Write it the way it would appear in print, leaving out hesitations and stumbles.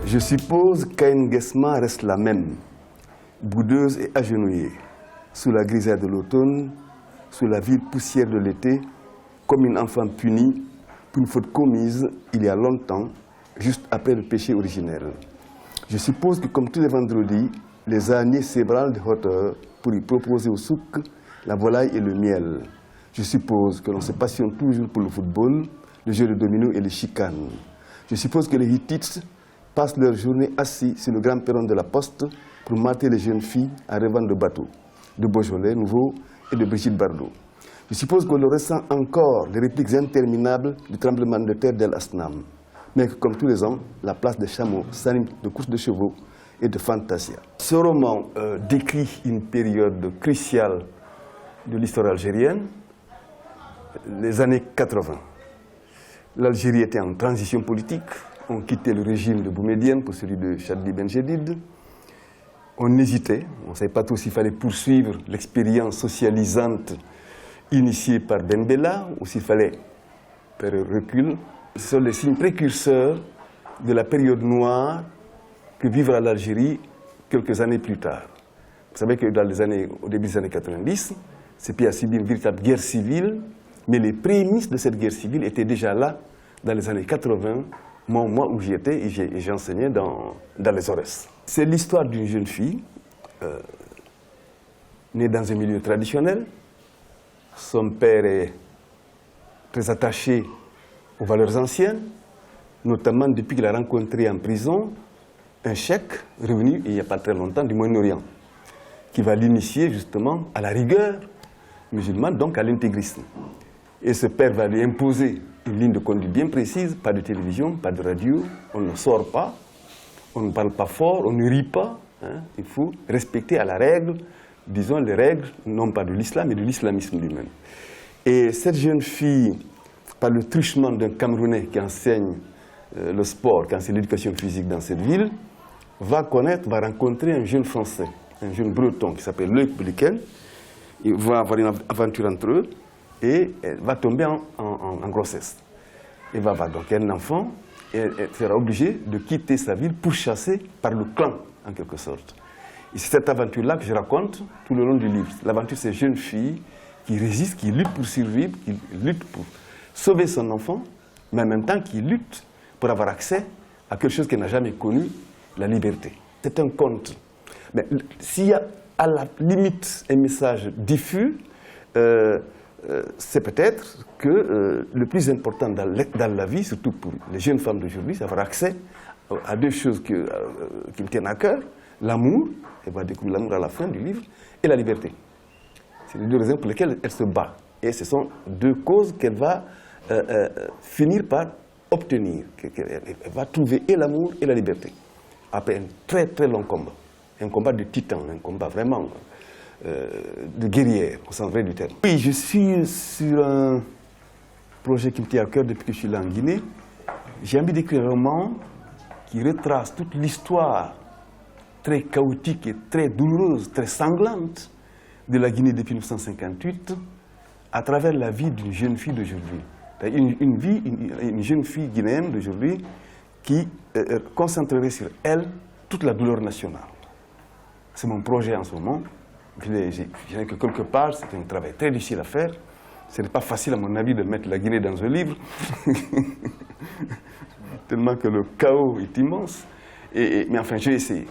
Je suppose qu'Aïn Guesma reste la même, boudeuse et agenouillée, sous la grisaille de l'automne, sous la ville poussière de l'été, comme une enfant punie pour une faute commise il y a longtemps, juste après le péché originel. Je suppose que comme tous les vendredis, les âniers s'ébranlent de hauteur pour y proposer au souk la volaille et le miel. Je suppose que l'on se passionne toujours pour le football, le jeu de domino et les chicanes. Je suppose que les Hittites passent leur journée assis sur le grand perron de la Poste pour mater les jeunes filles en rêvant de bateaux, de Beaujolais nouveau et de Brigitte Bardot. Je suppose qu'on le ressent encore les répliques interminables du tremblement de terre d'El Asnam, mais que comme tous les ans, la place des chameaux s'anime de courses de chevaux et de fantasia. Ce roman décrit une période cruciale de l'histoire algérienne, les années 80. L'Algérie était en transition politique. On quittait le régime de Boumedienne pour celui de Chadli Ben Jedid. On hésitait, on ne savait pas trop s'il fallait poursuivre l'expérience socialisante initiée par Ben Bella ou s'il fallait faire un recul. Ce sont les signes précurseurs de la période noire que vivra l'Algérie quelques années plus tard. Vous savez que au début des années 90, ce pays a subi une véritable guerre civile, mais les prémices de cette guerre civile étaient déjà là dans les années 80, moi où j'y étais et j'ai enseigné dans les Aurès. C'est l'histoire d'une jeune fille née dans un milieu traditionnel. Son père est très attaché aux valeurs anciennes, notamment depuis qu'il a rencontré en prison un cheikh revenu il n'y a pas très longtemps du Moyen-Orient, qui va l'initier justement à la rigueur musulmane, donc à l'intégrisme. Et ce père va lui imposer une ligne de conduite bien précise, pas de télévision, pas de radio, on ne sort pas, on ne parle pas fort, on ne rit pas, hein. Il faut respecter à la règle, disons les règles, non pas de l'islam, mais de l'islamisme lui-même. Et cette jeune fille, par le truchement d'un Camerounais qui enseigne le sport, qui enseigne l'éducation physique dans cette ville, va rencontrer un jeune Français, un jeune Breton qui s'appelle Loïc Bliken. Ils vont avoir une aventure entre eux et elle va tomber en grossesse. Elle va avoir donc un enfant et elle sera obligée de quitter sa ville pourchassée par le clan, en quelque sorte. Et c'est cette aventure-là que je raconte tout le long du livre. L'aventure de ces jeunes filles qui résistent, qui luttent pour survivre, qui luttent pour sauver son enfant, mais en même temps qui luttent pour avoir accès à quelque chose qu'elle n'a jamais connu, la liberté. C'est un conte. Mais s'il y a à la limite un message diffus, c'est peut-être que le plus important dans la vie, surtout pour les jeunes femmes d'aujourd'hui, c'est d'avoir accès à deux choses qui me tiennent à cœur, l'amour, elle va découvrir l'amour à la fin du livre, et la liberté. C'est les deux raisons pour lesquelles elle se bat. Et ce sont deux causes qu'elle va finir par obtenir. Elle va trouver et l'amour et la liberté. Après un très très long combat. Un combat de titan, un combat vraiment de guerrière, au sens vrai du terme. Oui, je suis sur un projet qui me tient à cœur depuis que je suis là en Guinée. J'ai envie d'écrire un roman qui retrace toute l'histoire très chaotique et très douloureuse, très sanglante de la Guinée depuis 1958 à travers la vie d'une jeune fille d'aujourd'hui. Une jeune fille guinéenne d'aujourd'hui qui concentrerait sur elle toute la douleur nationale. C'est mon projet en ce moment. Je dirais que quelque part, c'est un travail très difficile à faire. Ce n'est pas facile, à mon avis, de mettre la Guinée dans un livre, tellement que le chaos est immense. Mais enfin, j'ai essayé.